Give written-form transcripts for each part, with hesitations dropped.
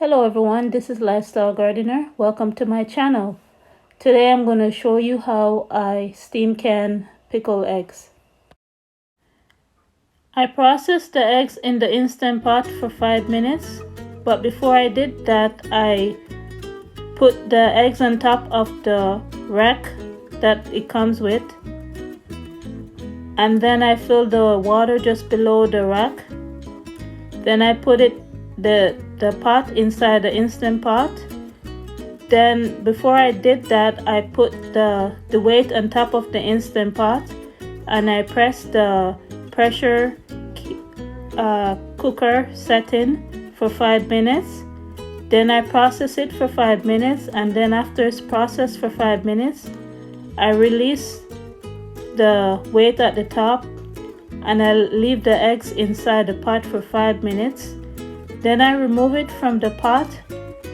Hello everyone, this is Lifestyle Gardener. Welcome to my channel. Today I'm going to show you how I steam can pickle eggs. I processed the eggs in the Instant Pot for 5 minutes, but before I did that I put the eggs on top of the rack that it comes with, and then I filled the water just below the rack. Then I put the pot inside the Instant Pot. Then before I did that, I put the weight on top of the Instant Pot and I pressed the pressure cooker setting for 5 minutes. Then I process it for 5 minutes, and then after it's processed for 5 minutes, I release the weight at the top and I leave the eggs inside the pot for 5 minutes. Then I remove it from the pot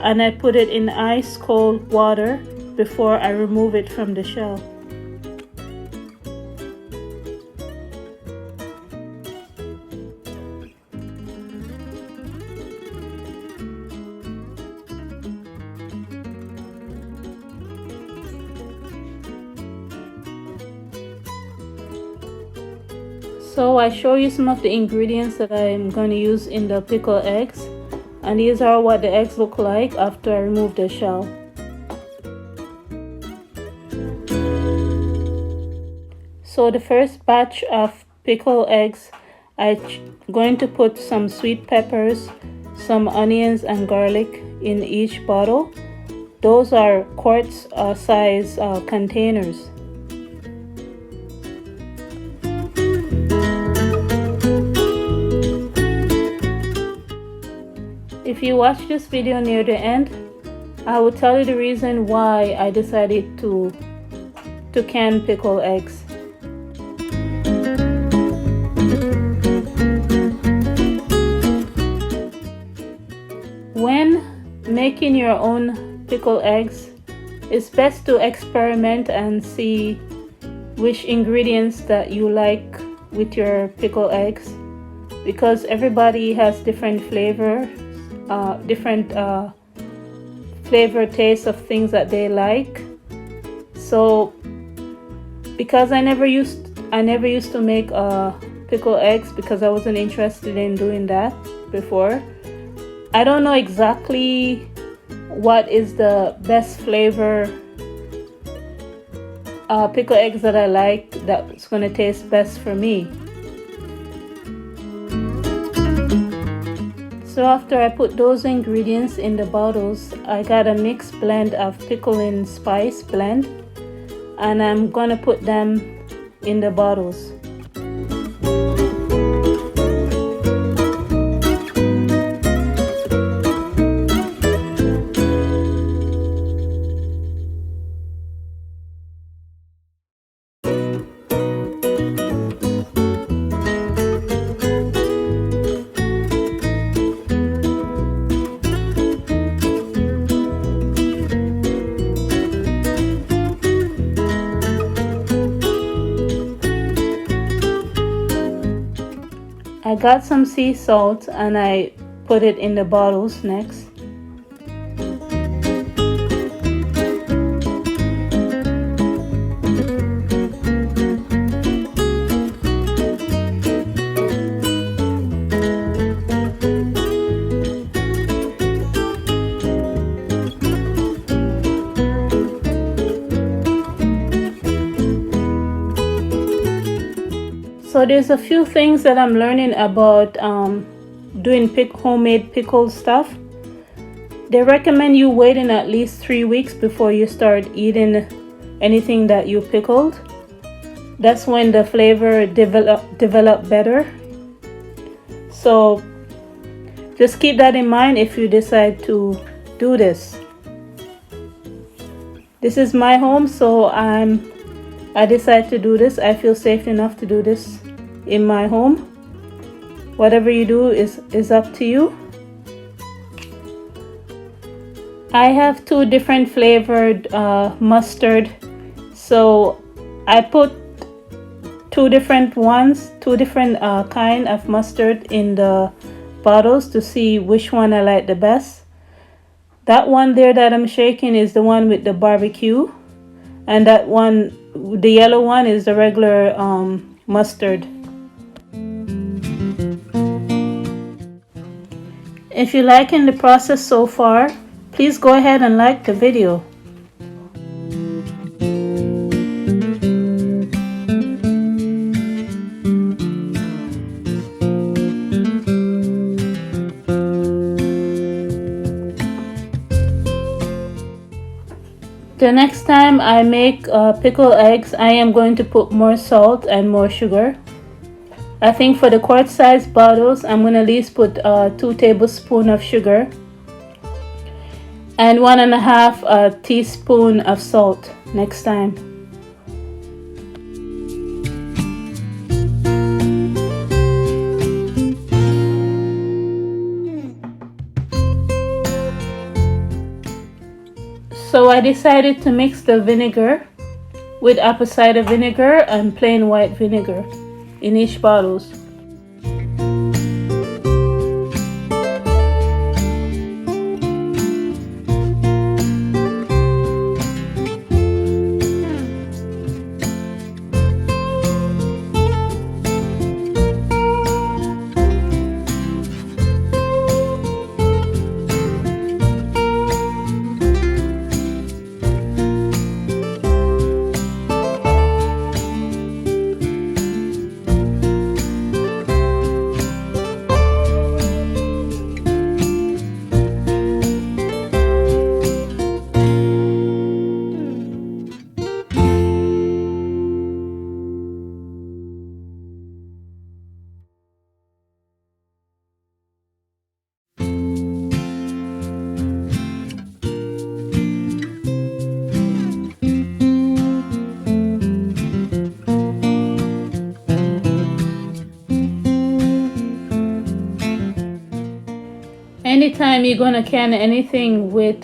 and I put it in ice cold water before I remove it from the shell. So I show you some of the ingredients that I'm going to use in the pickled eggs, and these are what the eggs look like after I remove the shell. So the first batch of pickled eggs, I'm going to put some sweet peppers, some onions and garlic in each bottle. Those are quarts size containers. If you watch this video near the end, I will tell you the reason why I decided to can pickled eggs. When making your own pickled eggs, it's best to experiment and see which ingredients that you like with your pickled eggs, because everybody has different flavor tastes of things that they like. So because I never used to make pickled eggs because I wasn't interested in doing that before, I don't know exactly what is the best flavor pickled eggs that I like that's going to taste best for me. So after I put those ingredients in the bottles, I got a mixed blend of pickling spice blend, and I'm gonna put them in the bottles. I got some sea salt and I put it in the bottles next. So there's a few things that I'm learning about doing homemade pickle stuff. They recommend you waiting at least 3 weeks before you start eating anything that you pickled. That's when the flavor develop better. So just keep that in mind if you decide to do this. This is my home, so I decided to do this. I feel safe enough to do this in my home. Whatever you do is up to you. I have 2 different flavored mustard, so I put 2 different kind of mustard in the bottles to see which one I like the best. That one there that I'm shaking is the one with the barbecue, and that one, the yellow one, is the regular mustard. If you're liking the process so far, please go ahead and like the video. The next time I make pickled eggs, I am going to put more salt and more sugar. I think for the quart size bottles, I'm going to at least put 2 tablespoons of sugar and 1.5 teaspoon of salt next time. So I decided to mix the vinegar with apple cider vinegar and plain white vinegar in each bottles. Anytime you're gonna can anything with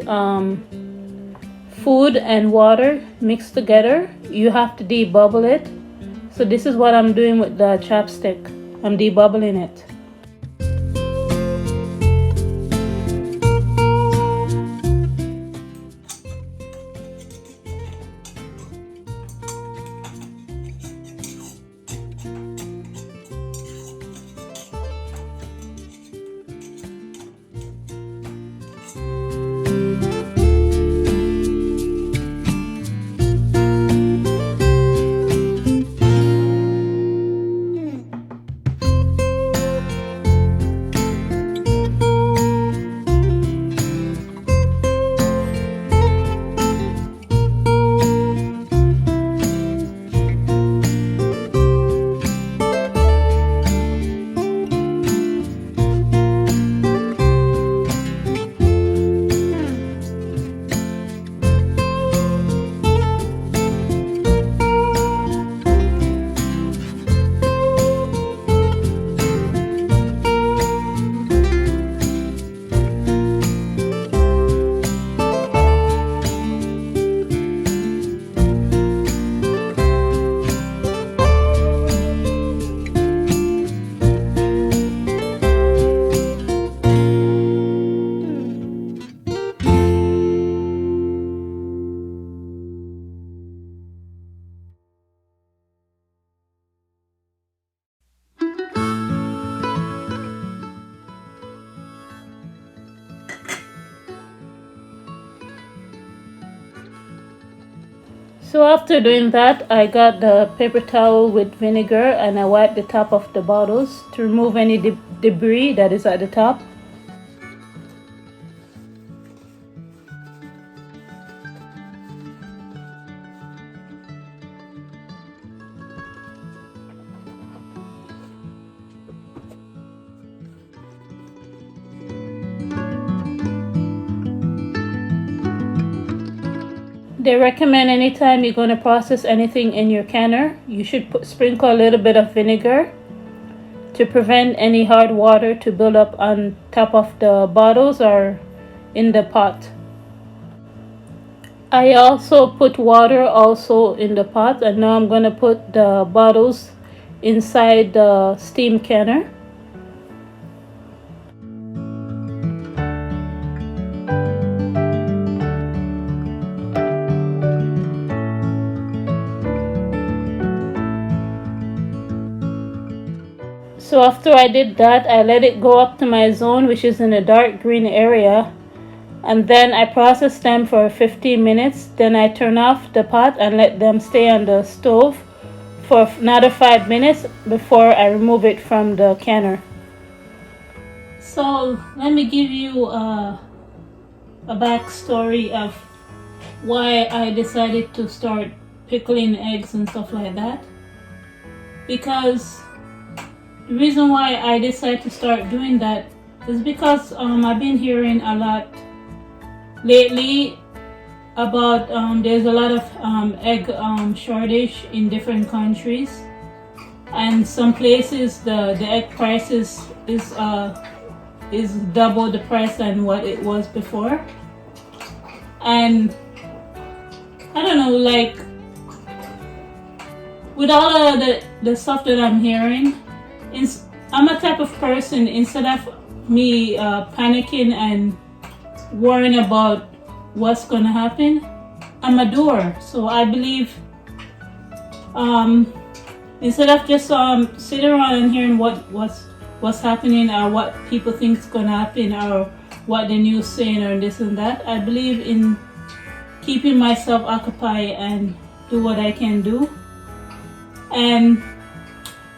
food and water mixed together, you have to debubble it. So this is what I'm doing with the chopstick. I'm debubbling it. So after doing that, I got the paper towel with vinegar and I wiped the top of the bottles to remove any debris that is at the top. They recommend anytime you're going to process anything in your canner, you should sprinkle a little bit of vinegar to prevent any hard water to build up on top of the bottles or in the pot. I also put water also in the pot, and now I'm going to put the bottles inside the steam canner. So after I did that, I let it go up to my zone, which is in a dark green area, and then I process them for 15 minutes. Then I turn off the pot and let them stay on the stove for another 5 minutes before I remove it from the canner. So let me give you a backstory of why I decided to start pickling eggs and stuff like that. Because the reason why I decided to start doing that is because I've been hearing a lot lately about there's a lot of egg shortage in different countries, and some places the egg prices is double the price than what it was before. And I don't know, like with all of the stuff that I'm hearing, I'm a type of person, instead of me panicking and worrying about what's gonna happen, I'm a doer. So I believe instead of just sitting around and hearing what's happening or what people think is gonna happen or what the news saying or this and that, I believe in keeping myself occupied and do what I can do. And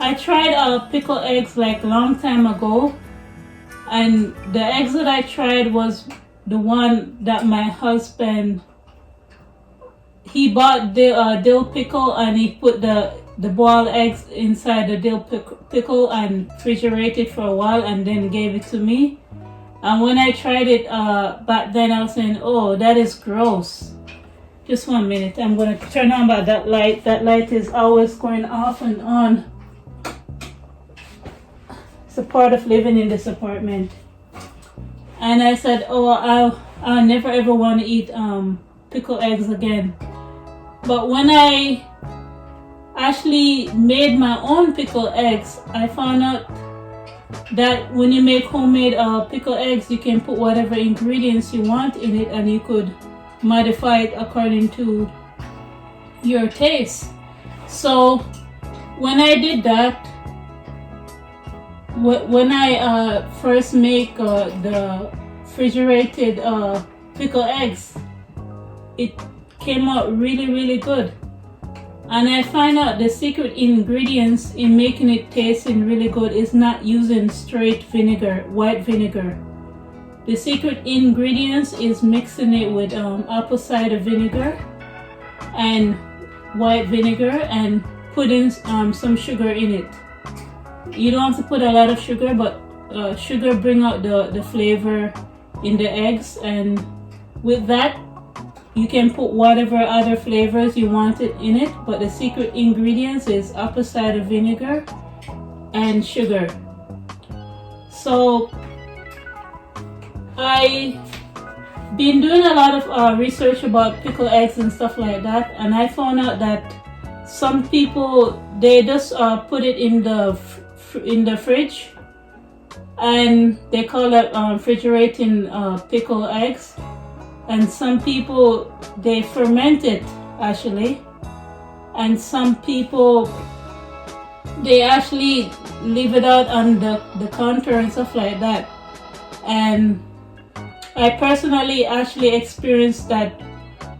I tried pickle eggs like a long time ago, and the eggs that I tried was the one that my husband, he bought the dill pickle, and he put the boiled eggs inside the dill pickle and refrigerated for a while and then gave it to me. And when I tried it back then, I was saying, oh, that is gross. Just 1 minute, I'm going to turn on by that light. That light is always going off and on. It's a part of living in this apartment. And I said, oh, I'll never ever want to eat pickled eggs again. But when I actually made my own pickled eggs, I found out that when you make homemade pickled eggs, you can put whatever ingredients you want in it, and you could modify it according to your taste. So when I did that, when I first make the refrigerated pickled eggs, it came out really good. And I find out the secret ingredients in making it tasting really good is not using straight vinegar, white vinegar. The secret ingredients is mixing it with apple cider vinegar and white vinegar and putting some sugar in it. You don't have to put a lot of sugar, but sugar bring out the flavor in the eggs, and with that you can put whatever other flavors you want it in it, but the secret ingredients is apple cider vinegar and sugar. So I've been doing a lot of research about pickled eggs and stuff like that, and I found out that some people, they just put it in the fridge, and they call it refrigerating pickled eggs. And some people, they ferment it actually, and some people, they actually leave it out on the counter and stuff like that. And I personally actually experienced that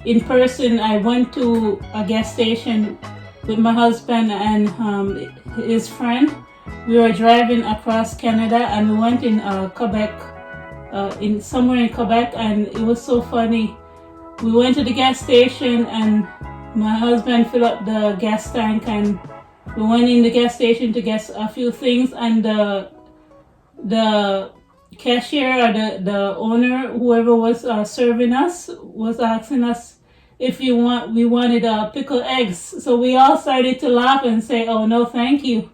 in person. I went to a gas station with my husband and his friend. We were driving across Canada, and we went in Quebec, somewhere in Quebec, and it was so funny. We went to the gas station, and my husband filled up the gas tank, and we went in the gas station to get a few things, and the cashier or the owner, whoever was serving us, was asking us if we wanted pickled eggs. So we all started to laugh and say, oh no, thank you.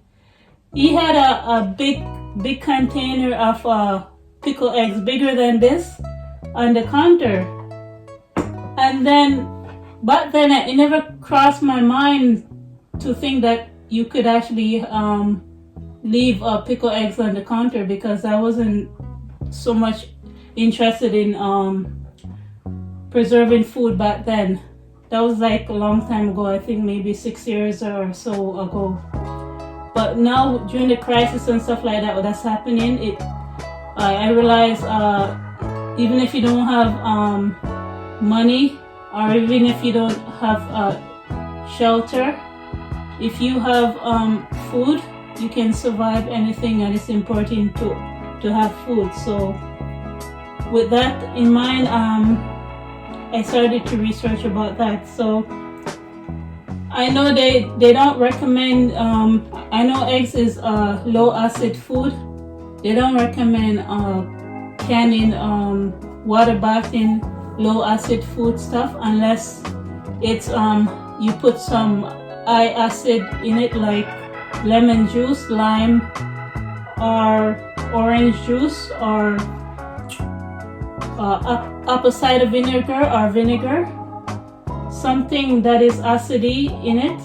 He had a big container of pickled eggs, bigger than this, on the counter. And then back then it never crossed my mind to think that you could actually leave pickled eggs on the counter, because I wasn't so much interested in preserving food back then. That was like a long time ago, I think maybe 6 years or so ago. But now during the crisis and stuff like that that's happening, I realize even if you don't have money, or even if you don't have shelter, if you have food, you can survive anything, and it's important to have food. So with that in mind, I started to research about that. So I know they don't recommend, I know eggs is low acid food. They don't recommend canning, water bathing low acid food stuff unless it's you put some high acid in it, like lemon juice, lime, or orange juice, or apple cider vinegar or vinegar, something that is acidy in it.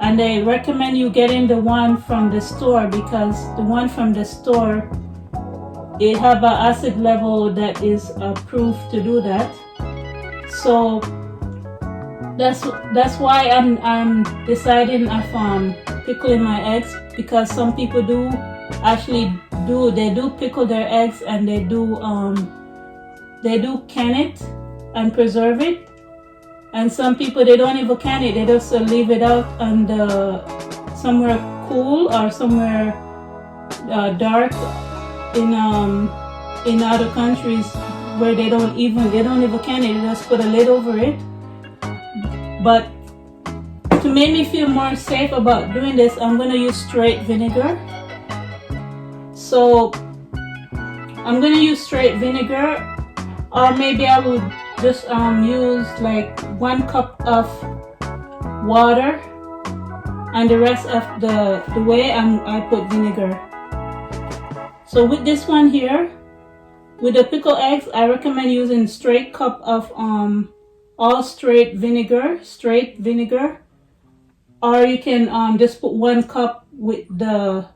And they recommend you getting the one from the store, because the one from the store, it have an acid level that is approved to do that. So that's why I'm deciding of pickling my eggs, because some people do pickle their eggs, and they do can it and preserve it. And some people, they don't even can it, they just leave it out on somewhere cool or somewhere dark in other countries where they don't even can it. They just put a lid over it. But to make me feel more safe about doing this, I'm gonna use straight vinegar. So I'm gonna use straight vinegar, or maybe I would just use like 1 cup of water, and the rest of the way I put vinegar. So with this one here, with the pickled eggs, I recommend using straight cup of all straight vinegar, or you can just put 1 cup with the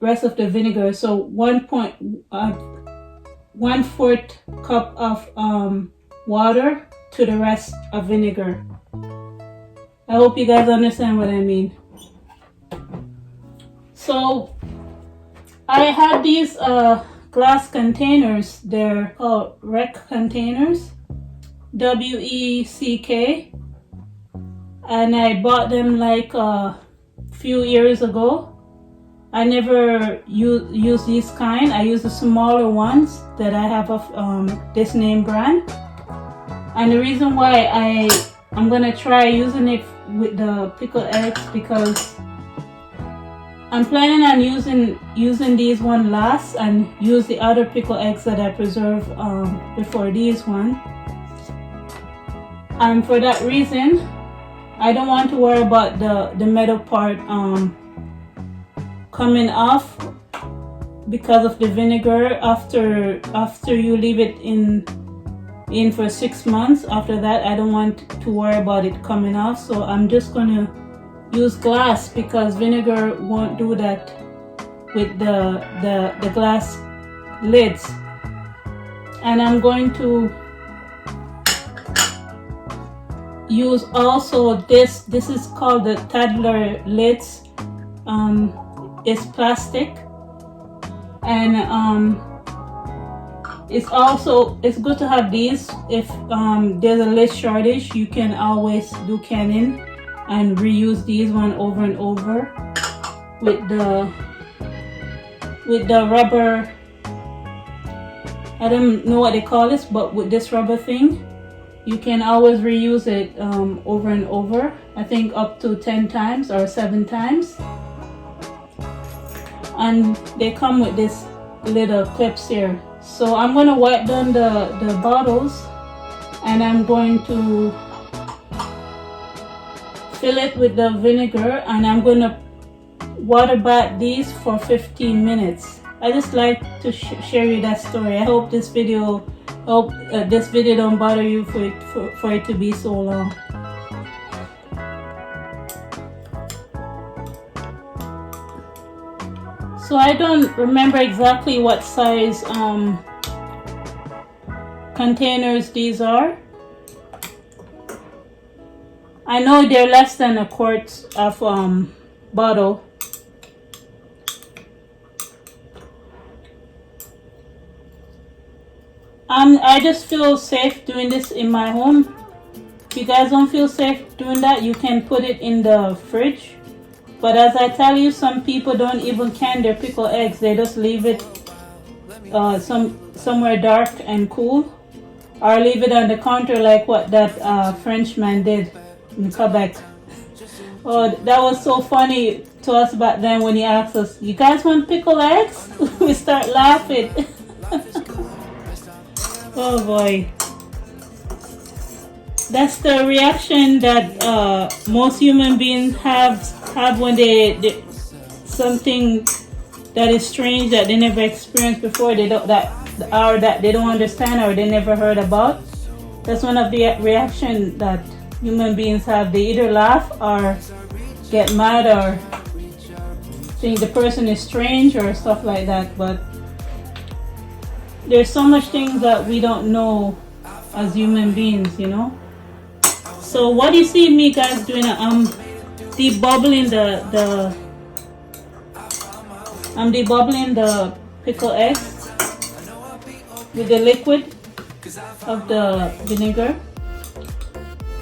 rest of the vinegar. So 1/4 cup of water to the rest of vinegar. I hope you guys understand what I mean. So I have these glass containers. They're called WECK containers, WECK, and I bought them like a few years ago. I never use these kind. I use the smaller ones that I have of this name brand. And the reason why I'm gonna try using it with the pickled eggs, because I'm planning on using these one last and use the other pickled eggs that I preserve before these one. And for that reason, I don't want to worry about the metal part coming off because of the vinegar after you leave it in for 6 months. After that, I don't want to worry about it coming off, so I'm just gonna use glass, because vinegar won't do that with the glass lids. And I'm going to use also this is called the toddler lids. It's plastic, and it's good to have these. If there's a lid shortage, you can always do canning and reuse these one over and over with the rubber. I don't know what they call this, but with this rubber thing, you can always reuse it over and over. I think up to 10 times or 7 times. And they come with this little clips here. So I'm going to wipe down the bottles, and I'm going to fill it with the vinegar, and I'm going to water bath these for 15 minutes. I just like to share you that story. I hope this video don't bother you for it to be so long. So I don't remember exactly what size containers these are. I know they're less than a quart of bottle. I just feel safe doing this in my home. If you guys don't feel safe doing that, you can put it in the fridge. But as I tell you, some people don't even can their pickled eggs. They just leave it somewhere dark and cool, or leave it on the counter like what that Frenchman did in Quebec. Oh, that was so funny to us back then when he asked us, "You guys want pickled eggs?" We start laughing. Oh boy. That's the reaction that most human beings have when they something that is strange that they never experienced before, they don't that they don't understand or they never heard about. That's one of the reaction that human beings have. They either laugh or get mad or think the person is strange or stuff like that. But there's so much things that we don't know as human beings, you know. So what you see me guys doing, I'm debubbling the pickled eggs with the liquid of the vinegar.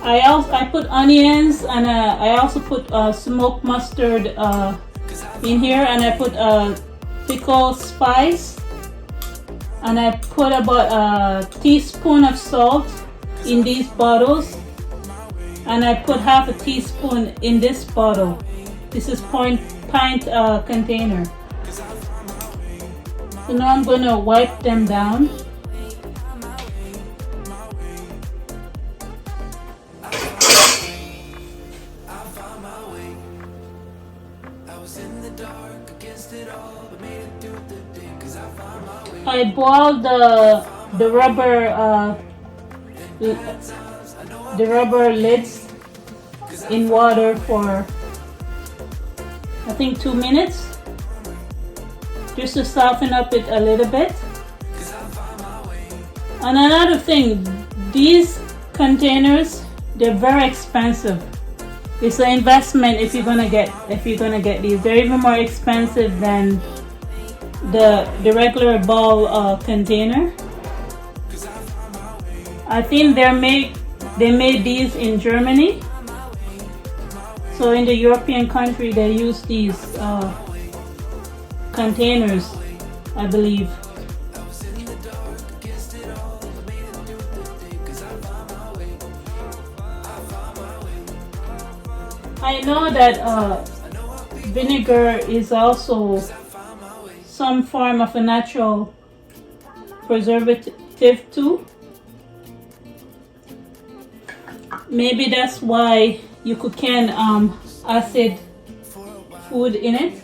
I put onions, and I also put smoked mustard in here, and I put pickle spice, and I put about a teaspoon of salt in these bottles, and I put half a teaspoon in this bottle. This is pint container. So now I'm gonna wipe them down. I boiled the rubber lids in water for I think 2 minutes, just to soften up it a little bit. And another thing, these containers, they're very expensive. It's an investment if you're gonna get these. They're even more expensive than the regular bowl container. I think they made these in Germany. So in the European country, they use these containers, I believe. I know that vinegar is also some form of a natural preservative too. Maybe that's why you could can acid food in it.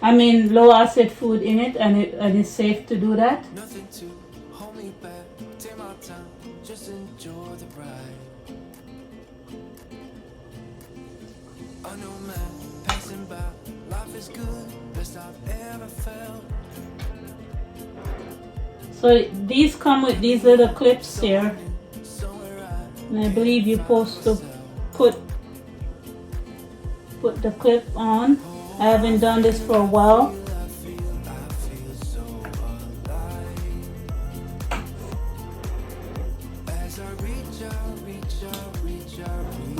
I mean low acid food in it, and it's safe to do that. So these come with these little clips here, and I believe you're supposed to put the clip on. I haven't done this for a while.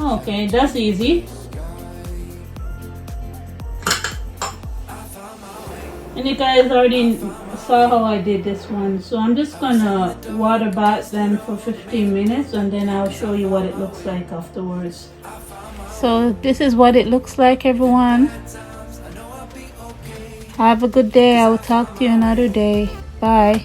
Okay, that's easy. And you guys already saw how I did this one. So I'm just gonna water bath them for 15 minutes, and then I'll show you what it looks like afterwards. So this is what it looks like, everyone. Have a good day. I will talk to you another day. Bye.